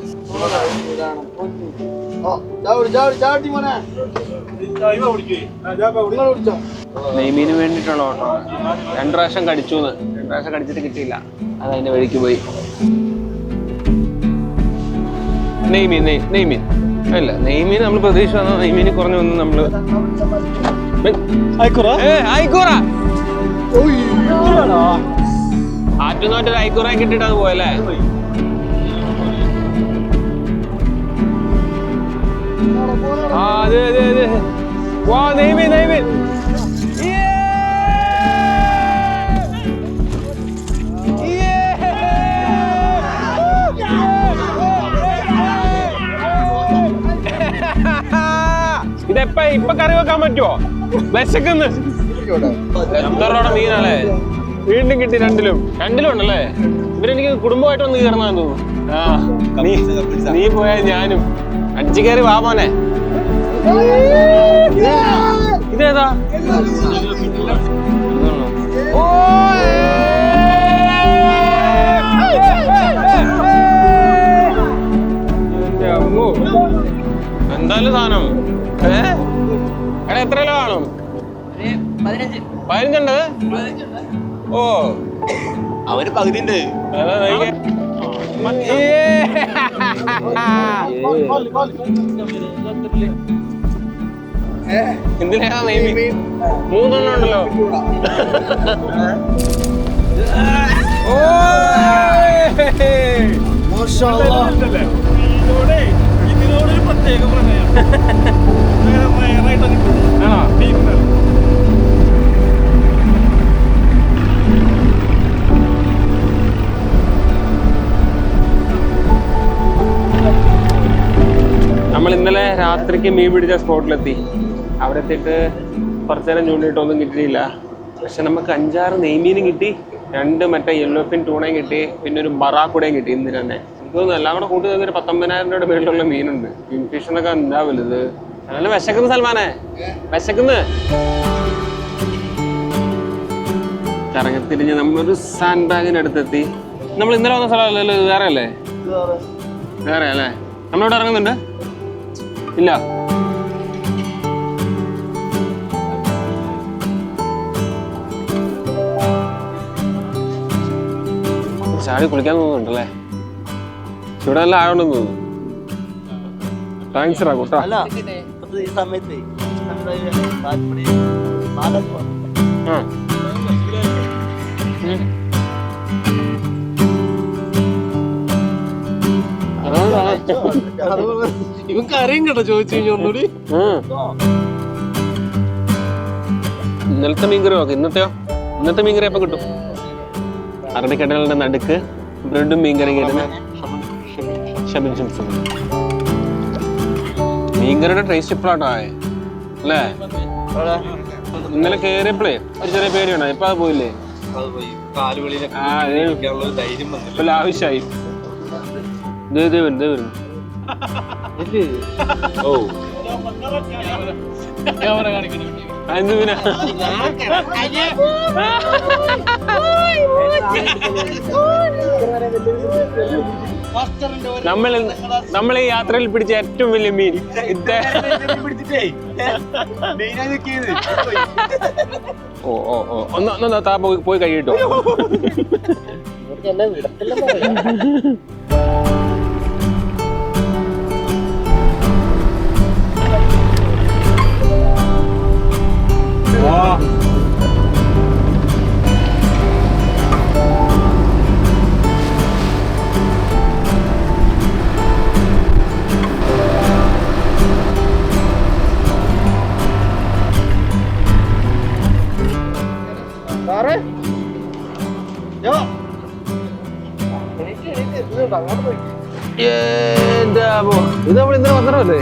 നെയ്മീന് വേണ്ടിയിട്ടുള്ള ഓട്ടോ. 2 പ്രാവശ്യം കടിച്ചു, 2 പ്രാവശ്യം കടിച്ചിട്ട് കിട്ടിയില്ല, അത് അതിന്റെ വഴിക്ക് പോയി. നെയ്മീൻ അല്ല നെയ്മീൻ നമ്മൾ പ്രതീക്ഷ വന്നാൽ നെയ്മീൻ കുറഞ്ഞു വന്ന് നമ്മള് ആയിക്കോറ ആറ്റുനോറ്റൊരു ആയിക്കോറ കിട്ടിട്ട് അത് പോയല്ലേ. ആ അതെ അതെ അതെ. വാ നെയ്മീൻ നെയ്മീൻ. ഇതെപ്പ ഇപ്പൊ കറി വെക്കാൻ പറ്റുമോ? വിശക്കുന്ന്. എന്തോടെ മീനല്ലേ? വീണ്ടും കിട്ടി രണ്ടിലും ഉണ്ടല്ലേ. ഇവരെനിക്ക് കുടുംബമായിട്ട് വന്ന് കയറുന്നാന്ന് തോന്നുന്നു. ആ നീ പോയാൽ ഞാനും അടിച്ചു കയറി വാ മോനെ. ഇതേതാ? എന്തായാലും സാധനം എടാ എത്ര കിലോ കാണും? 15 ഓ അവര് പകുതിണ്ട്. എന്തിനാ നെയ്മീൻ 3 ഉണ്ടല്ലോ. ഓ ഇതിനോടൊരു പ്രത്യേക പ്രണയം. നമ്മൾ ഇന്നലെ രാത്രിക്ക് മീൻ പിടിച്ച സ്പോട്ടിലെത്തി. അവിടെ എത്തിയിട്ട് കുറച്ചു നേരം ചൂണ്ടിയിട്ടൊന്നും കിട്ടിയില്ല. പക്ഷെ നമുക്ക് 5-6 നെയ്മീനും കിട്ടി, 2 മറ്റേ യെല്ലോ ഫിൻ ടൂണയും കിട്ടി, പിന്നെ ഒരു ബറാക്കുടയും കിട്ടി ഇന്ന് തന്നെ. എനിക്ക് തോന്നുന്നു എല്ലാം കൂടെ കൂട്ടി ഒരു 19,000 രൂപയുടെ മേളിലുള്ള മീനുണ്ട്. കിങ് ഫിഷ് എന്നൊക്കെ എന്താ വലുത്. നല്ല വിശക്കുന്നു സൽമാനെ, വിശക്കുന്നു. കറങ്ങത്തിരിഞ്ഞ് നമ്മളൊരു സാൻഡ് ബാഗിന്റെ അടുത്തെത്തി. നമ്മൾ ഇന്നലെ വന്ന സ്ഥലമല്ലല്ലോ, ഇത് വേറെ അല്ലേ? വേറെ അല്ലേ? നമ്മളിവിടെ ഇറങ്ങുന്നുണ്ട്? ഇല്ല. ചാടി കുളിക്കാൻ തോന്നുന്നുണ്ടല്ലേ? ഇവിടെ നല്ല ആഴമുണ്ടെന്ന് തോന്നുന്നു. താങ്ക്സ് റാ കൂട്ടാ. ഇവർക്ക് അറിയും കേട്ടോ ചോദിച്ചു കഴിഞ്ഞാൽ ഒന്നുകൂടി. ഇന്നലത്തെ മീൻകറി നോക്ക്. ഇന്നത്തെ മീൻകറി എപ്പം കിട്ടും? അറബിക്കടലിന്റെ നടുക്ക് ബ്രെഡും മീൻകറി കിട്ടുന്ന മീൻകറിയുടെ ടേസ്റ്റ് ഇപ്പോഴാട്ടോ അല്ലേ? ഇന്നലെ കേറിയപ്പോഴേ ഒരു ചെറിയ പേടിയുണ്ടോ? ഇപ്പൊ അത് പോയില്ലേ? ആവശ്യമായി. ഓ എന്തിനാ നമ്മൾ ഈ യാത്രയിൽ പിടിച്ച ഏറ്റവും വലിയ മീൻ ഓ ഓ ഓ ഒന്ന് താ പോയി കഴിയിട്ടോ. ഇത് നമ്മൾ ഇന്നലെ വന്നല്ലേ?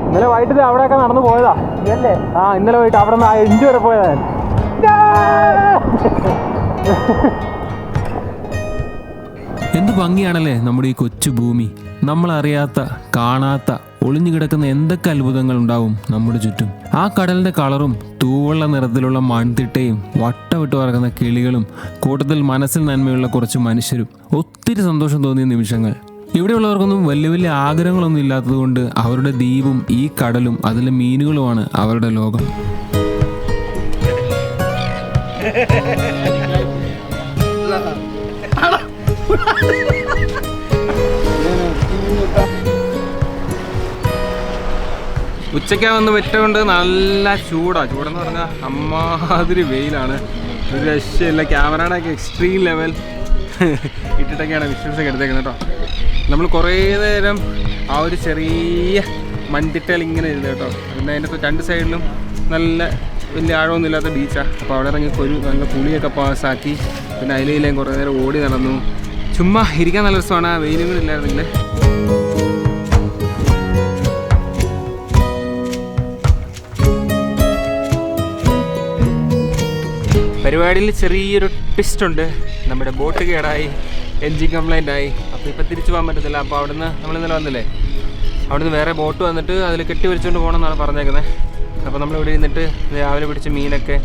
ഇന്നലെ വൈകിട്ട് അവിടെയൊക്കെ നടന്നു പോയതാ. ഇന്നലെ വൈകിട്ട് അവിടെ നിന്ന് 5 വരെ പോയതാ. എന്ത് ഭംഗിയാണല്ലേ നമ്മുടെ ഈ കൊച്ചു ഭൂമി. നമ്മളറിയാത്ത, കാണാത്ത, ഒളിഞ്ഞു കിടക്കുന്ന എന്തൊക്കെ അത്ഭുതങ്ങൾ ഉണ്ടാവും നമ്മുടെ ചുറ്റും. ആ കടലിന്റെ കളറും തൂവെള്ള നിറത്തിലുള്ള മൺതിട്ടയും വട്ടമിട്ട് പറക്കുന്ന കിളികളും കൂട്ടത്തിൽ മനസ്സിൽ നന്മയുള്ള കുറച്ച് മനുഷ്യരും, ഒത്തിരി സന്തോഷം തോന്നിയ നിമിഷങ്ങൾ. ഇവിടെയുള്ളവർക്കൊന്നും വലിയ വലിയ ആഗ്രഹങ്ങളൊന്നും ഇല്ലാത്തതുകൊണ്ട് അവരുടെ ദ്വീപും ഈ കടലും അതിലെ മീനുകളുമാണ് അവരുടെ ലോകം. ഉച്ചയ്ക്ക് വന്ന് വെറ്റുകൊണ്ട് നല്ല ചൂടെന്ന് പറഞ്ഞാൽ അമ്മാതിരി വെയിലാണ്. ഒരു രക്ഷയില്ല. ക്യാമറയുടെ ഒക്കെ എക്സ്ട്രീം ലെവൽ ഇട്ടിട്ടൊക്കെയാണ് വിഷ്വൽസ് ഒക്കെ എടുത്തേക്കുന്നത് കേട്ടോ. നമ്മൾ കുറേ നേരം ആ ഒരു ചെറിയ മൺതിട്ടയിൽ ഇങ്ങനെ ഇരുന്ന് കേട്ടോ. പിന്നെ അതിൻ്റെ 2 സൈഡിലും നല്ല വലിയ ആഴമൊന്നും ഇല്ലാത്ത ബീച്ചാണ്. അപ്പോൾ അവിടെ ഇറങ്ങി നല്ല പുളിയൊക്കെ പാസ്സാക്കി പിന്നെ അതിലേയും കുറേ നേരം ഓടി നടന്നു. ചുമ്മാ ഇരിക്കാൻ നല്ല രസമാണ്. ആ വെയിലും കൂടി ഇല്ലായിരുന്നെങ്കിൽ. പരിപാടിയിൽ ചെറിയൊരു ട്വിസ്റ്റ് ഉണ്ട്. നമ്മുടെ ബോട്ട് കേടായി, എൻജിൻ കംപ്ലൈൻ്റ് ആയി. അപ്പോൾ ഇപ്പോൾ തിരിച്ചു പോകാൻ പറ്റത്തില്ല. അപ്പോൾ അവിടുന്ന് നമ്മൾ ഇന്നലെ വന്നില്ലേ, അവിടുന്ന് വേറെ ബോട്ട് വന്നിട്ട് അതിൽ കെട്ടി വലിച്ചുകൊണ്ട് പോകണം എന്നാണ് പറഞ്ഞേക്കുന്നത്. അപ്പോൾ നമ്മളിവിടെ ഇരുന്നിട്ട് രാവിലെ പിടിച്ച് മീനൊക്കെ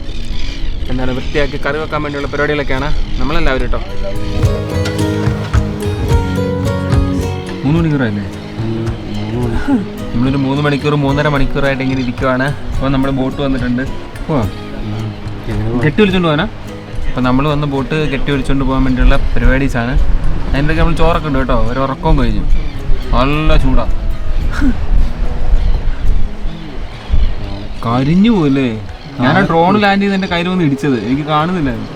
വൃത്തിയാക്കി കറി വെക്കാൻ വേണ്ടിയുള്ള പരിപാടികളൊക്കെയാണ് നമ്മളെല്ലാവരും കേട്ടോ. 3 മണിക്കൂറല്ലേ? നമ്മളൊരു 3 മണിക്കൂർ 3.5 മണിക്കൂറായിട്ട് ഇങ്ങനെ ഇരിക്കുവാണ്. അപ്പോൾ നമ്മുടെ ബോട്ട് വന്നിട്ടുണ്ട്. കെട്ടി വിളിച്ചുകൊണ്ട് പോകാനാ. അപ്പോൾ നമ്മൾ വന്ന് ബോട്ട് കെട്ടി വിളിച്ചുകൊണ്ട് പോകാൻ വേണ്ടിയുള്ള പരിപാടീസാണ്. അതിൻ്റെ നമ്മൾ ചോറൊക്കെ ഉണ്ട് കേട്ടോ. ഒരു ഉറക്കവും കഴിഞ്ഞു. നല്ല ചൂടാ. കരിഞ്ഞു പോയില്ലേ? ഞാൻ ആ ഡ്രോൺ ലാൻഡ് ചെയ്ത് എൻ്റെ കയ്യിൽ വന്ന് ഇടിച്ചത്. എനിക്ക് കാണുന്നില്ലായിരുന്നു.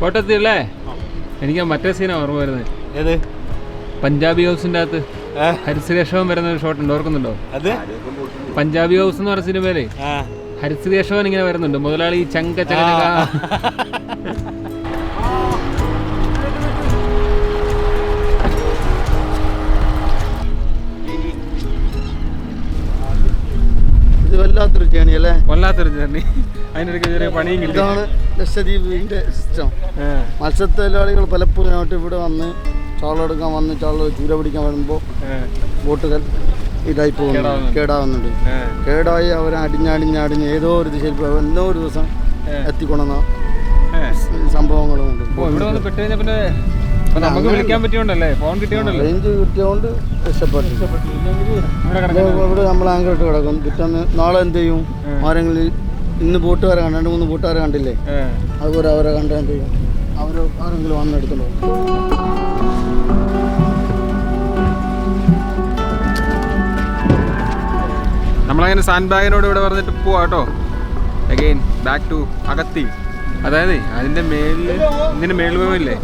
കോട്ടത്തില്ലേ? എനിക്ക് മറ്റേ സീനാണ് ഓർമ്മ വരുന്നത്. ഏത്? പഞ്ചാബി ഹൗസിൻ്റെ അകത്ത് ഹരിശ്രീകേശവൻ വരുന്ന ഒരു ഷോട്ട് ഉണ്ട്, ഓർക്കുന്നുണ്ടോ? പഞ്ചാബി ഹൗസ് എന്ന് പറഞ്ഞ സിനിമയിലേ ഹരിശ്രീകേശവൻ ഇങ്ങനെ വരുന്നുണ്ട്. മുതലാളി ചങ്ക ചക. വല്ലാത്തൊരു ജേണി അല്ലേ? വല്ലാത്തൊരു ജേണി. അതിനിടയ്ക്ക് ചെറിയ പണിയും കിട്ടി. ഇതാണ് ലക്ഷദ്വീപിന്റെ സിസ്റ്റം. മത്സ്യത്തൊഴിലാളികൾ പലപ്പോഴും ഇവിടെ വന്ന് ചാളെടുക്കാൻ വന്ന് ചൂര പിടിക്കാൻ വരുമ്പോൾ ബോട്ടുകൾ ഇതായി പോകുന്നു, കേടാവുന്നുണ്ട്. കേടായി അവരെ അടിഞ്ഞടിഞ്ഞടിഞ്ഞ് ഏതോ ഒരു ദിശയിൽ എന്തോ ഒരു ദിവസം എത്തിക്കൊണ്ടുവന്ന സംഭവങ്ങളും ഉണ്ട്. ഇവിടെ വന്ന് പെട്ട് കഴിഞ്ഞാൽ പിന്നെ നമുക്ക് വിളിക്കാൻ പറ്റിയോണ്ടല്ലേ, ഫോൺ കിട്ടിയോണ്ടല്ലേ, റേഞ്ച് കിട്ടിയോണ്ട് രക്ഷപ്പെട്ടു. ഇവിടെ നമ്മൾ ആങ്കറിട്ട് കിടക്കും. പിറ്റേന്ന് നാളെ എന്ത് ചെയ്യും? ആരെങ്കിലും ഇന്ന് ബോട്ടുകാരെ 2-3 ബോട്ടുകാരെ കണ്ടില്ലേ, അതുപോലെ അവരെ കണ്ടാൽ എന്ത് ചെയ്യും? അവർ ആരെങ്കിലും വന്നെടുത്തോളൂ. നമ്മളങ്ങനെ സാൻഡ് ബാഗിനോട് ഇവിടെ പറഞ്ഞിട്ട് പോവാ കേട്ടോ. Again back to Agatti. അതായത് അതിൻ്റെ ഇതിൻ്റെ മേൽഭാഗമില്ലേ,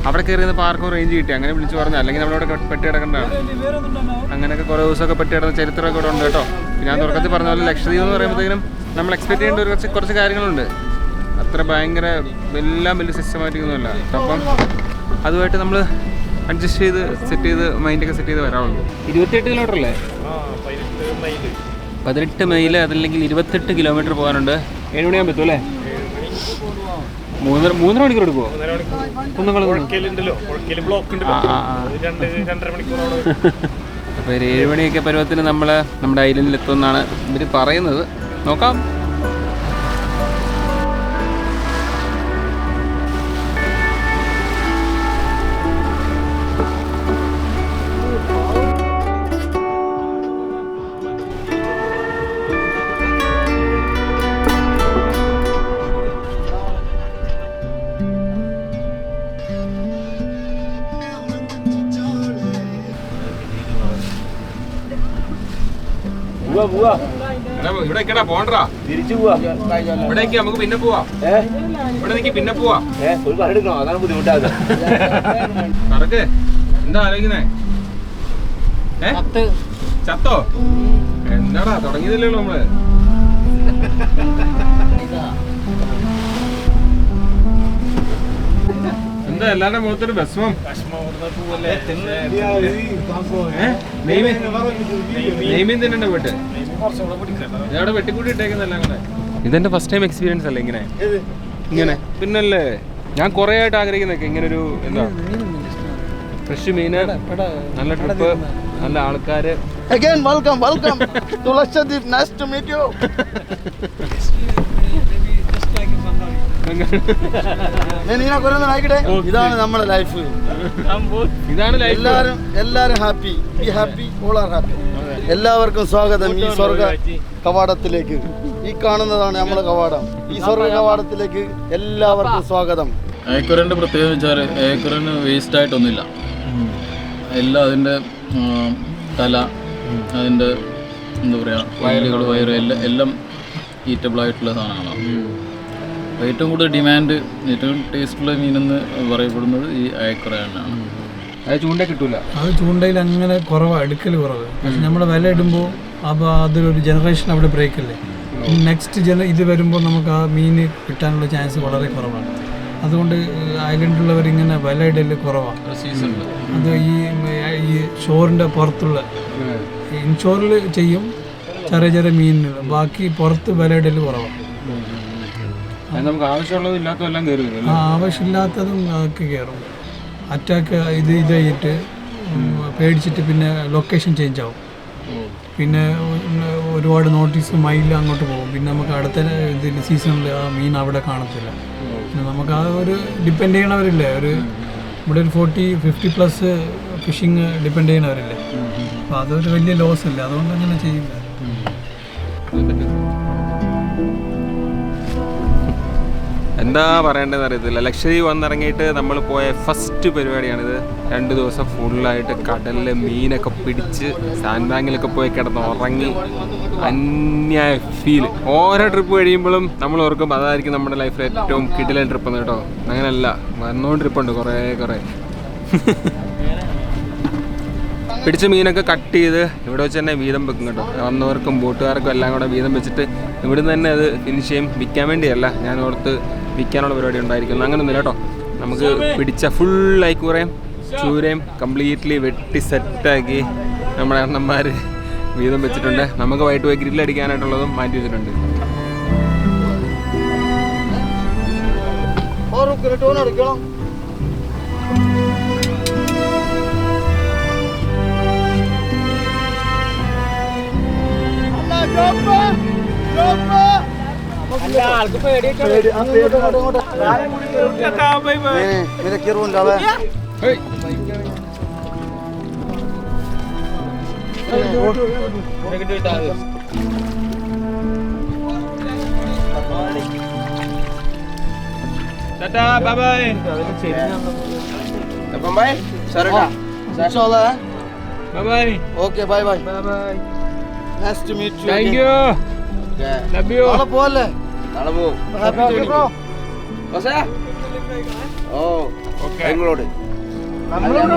അവിടെ കയറിയുന്ന പാർക്കും റേഞ്ച് കിട്ടി. അങ്ങനെ വിളിച്ച് പറഞ്ഞു. അല്ലെങ്കിൽ നമ്മളവിടെ പെട്ടി കിടക്കേണ്ടതാണ്. അങ്ങനെയൊക്കെ കുറേ ദിവസമൊക്കെ പെട്ടി കിടന്ന ചരിത്രമൊക്കെ ഇവിടെ ഉണ്ട് കേട്ടോ. പിന്നെ ഞാൻ തുടക്കത്തിൽ പറഞ്ഞ പോലെ ലക്ഷദ്വീപ് എന്ന് പറയുമ്പോഴത്തേനും നമ്മൾ എക്സ്പെക്ട് ചെയ്യേണ്ട കുറച്ച് കാര്യങ്ങളുണ്ട്. അത്ര ഭയങ്കര എല്ലാം വലിയ സിസ്റ്റമാറ്റിക് ഒന്നുമല്ല. അപ്പം അതുമായിട്ട് നമ്മൾ അഡ്ജസ്റ്റ് ചെയ്ത് സെറ്റ് ചെയ്ത് മൈൻഡൊക്കെ സെറ്റ് ചെയ്ത് വരാറുള്ളൂ. 28 കിലോമീറ്റർ 18 മൈൽ അതല്ലെങ്കിൽ 28 കിലോമീറ്റർ പോകാനുണ്ട്. 7 മണിയാകുമ്പോൾ പറ്റും അല്ലേ? 3.5 മണിക്കൂർ എടുക്കുമോ? അപ്പോൾ 7 മണിയൊക്കെ പരുവത്തിന് നമ്മൾ നമ്മുടെ ഐലൻഡിൽ എത്തുമെന്നാണ് ഇവർ പറയുന്നത്. നോക്കാം. ഇവിടെ പോണ്ടാ, തിരിച്ചു പോവാ. ഇവിടേക്ക് നമുക്ക് പിന്നെ പോവാ. ഇവിടെ നിൽക്കി പിന്നെ പോവാ. ഒരു പറയെടുക്കണോ? അതാണ് ബുദ്ധിമുട്ടാകുക. കറക്ക് എന്താ ആലോചിക്കുന്നേ? ചത്തോ? എന്താടാ തുടങ്ങിയതല്ലേ ഉള്ളു നമ്മള്. എന്താ എന്താ എല്ലാരുടെ മുഖത്തൊരു ഭസ്മം? നെയ്മീൻ തിന്നണ്ട പോയിട്ട് ഇതവിടെ വെട്ടിക്കൂട്ടി ഇട്ടേക്കുന്നല്ല അങ്ങനെ. ഇതെന്റെ ഫസ്റ്റ് ടൈം എക്സ്പീരിയൻസ് അല്ലേ ഇങ്ങനെ ഇങ്ങനെ? പിന്നല്ലേ ഞാൻ കുറെ ആയിട്ട് ആഗ്രഹിക്കുന്നൊക്കെ ഇങ്ങനെ ഒരു എന്താ ഫ്രഷ് മീന്, നല്ല ട്രിപ്പ്, നല്ല ആൾക്കാര്. Again, welcome to Lakshadweep. Nice to meet you. ഇതാണ് നമ്മുടെ ലൈഫ്. ഇതാണ് ലൈഫ്. എല്ലാരും happy, be happy, all are happy. എല്ലാവർക്കും സ്വാഗതം ഈ സ്വർഗ കവാടത്തിലേക്ക്. ഈ കാണുന്നതാണ് നമ്മുടെ കവാടം. ഈ സ്വർഗ കവാടത്തിലേക്ക് എല്ലാവർക്കും സ്വാഗതം. ഏക്കുറൻ്റെ പ്രത്യേകത വെച്ചാൽ ഏക്കുറന് വേസ്റ്റ് ആയിട്ടൊന്നുമില്ല. എല്ലാം അതിൻ്റെ തല, അതിൻ്റെ എന്താ പറയുക, വയലുകൾ, വയറ് എല്ലാം ഈറ്റബിൾ ആയിട്ടുള്ള സാധനങ്ങളാണ്. ഏറ്റവും കൂടുതൽ ഡിമാൻഡ്, ഏറ്റവും ടേസ്റ്റുള്ള മീനെന്ന് പറയപ്പെടുന്നത് ഈ ഏക്കുറ തന്നെയാണ്. അത് ചൂണ്ട കിട്ടൂല. അത് ചൂണ്ടയിൽ അങ്ങനെ കുറവാണ്, എടുക്കൽ കുറവ്. പക്ഷെ നമ്മൾ വില ഇടുമ്പോൾ അപ്പോൾ അതൊരു ജനറേഷൻ അവിടെ ബ്രേക്ക് അല്ലേ. നെക്സ്റ്റ് ഇത് വരുമ്പോൾ നമുക്ക് ആ മീൻ കിട്ടാനുള്ള ചാൻസ് വളരെ കുറവാണ്. അതുകൊണ്ട് ഐലൻഡിലുള്ളവരിങ്ങനെ വില ഇടൽ കുറവാണ്. അത് ഈ ഷോറിൻ്റെ പുറത്തുള്ള ഇൻഷോറിൽ ചെയ്യും ചെറിയ ചെറിയ മീനുകൾ, ബാക്കി പുറത്ത് വില ഇടൽ കുറവാണ്. നമുക്ക് ആവശ്യമുള്ളതും ഇല്ലാത്തതെല്ലാം കയറും. ആവശ്യമില്ലാത്തതും അതൊക്കെ കയറും. അറ്റാക്ക് ഇത് കഴിഞ്ഞിട്ട് പേടിച്ചിട്ട് പിന്നെ ലൊക്കേഷൻ ചേഞ്ച് ആവും. പിന്നെ ഒരുപാട് നോട്ടീസ് മൈലിൽ അങ്ങോട്ട് പോകും. പിന്നെ നമുക്ക് അടുത്ത ഇതിൽ സീസണിൽ ആ മീൻ അവിടെ കാണത്തില്ല. പിന്നെ നമുക്ക് ആ ഒരു ഡിപ്പെൻഡ് ചെയ്യണവരില്ലേ, ഇവിടെ ഒരു 40-50+ ഫിഷിങ് ഡിപ്പെൻഡ് ചെയ്യണവരില്ലേ. അപ്പോൾ അതൊരു വലിയ ലോസ് അല്ലേ, അതുകൊണ്ട് അങ്ങനെ ചെയ്യില്ല. എന്താ പറയേണ്ടതെന്ന് അറിയത്തില്ല. ലക്ഷദ്വീപ് വന്നിറങ്ങിയിട്ട് നമ്മൾ പോയ ഫസ്റ്റ് പരിപാടിയാണിത്. 2 ദിവസം ഫുള്ളായിട്ട് കടലിൽ മീനൊക്കെ പിടിച്ച് സാൻഡ് ബാങ്കിലൊക്കെ പോയി കിടന്ന് ഉറങ്ങി അന്യായ ഫീൽ. ഓരോ ട്രിപ്പ് കഴിയുമ്പോഴും നമ്മൾ ഓർക്കും അതായിരിക്കും നമ്മുടെ ലൈഫിൽ ഏറ്റവും കിടിലൻ ട്രിപ്പ് എന്ന് കേട്ടോ. അങ്ങനെയല്ല, വന്നോണ്ട് ട്രിപ്പുണ്ട് കുറേ. പിടിച്ച മീനൊക്കെ കട്ട് ചെയ്ത് ഇവിടെ വെച്ച് തന്നെ വീതം വെക്കും കേട്ടോ. വന്നവർക്കും ബോട്ടുകാർക്കും എല്ലാം കൂടെ വീതം വെച്ചിട്ട് ഇവിടെ തന്നെ അത് ഫിനിഷ് ചെയ്യും. വിൽക്കാൻ വേണ്ടിയല്ല, ഞാൻ ഓർത്ത് വിൽക്കാനുള്ള പരിപാടി ഉണ്ടായിരിക്കുന്നു. അങ്ങനെയൊന്നുമില്ല കേട്ടോ. നമുക്ക് പിടിച്ച ഫുൾ ഐക്കൂറയും ചൂരയും കംപ്ലീറ്റ്ലി വെട്ടി സെറ്റാക്കി നമ്മുടെ അണ്ണന്മാർ വീതം വെച്ചിട്ടുണ്ട്. നമുക്ക് വൈകിട്ട് പോയി ഗ്രില്ലടിക്കാനായിട്ടുള്ളതും മാറ്റി വെച്ചിട്ടുണ്ട്. Okay, bye bye. Nice to meet you. Thank you. Love you. നാളെ പോവല്ലേ? ഓ, Okay. ബാംഗ്ലൂർ. നമ്മളോട്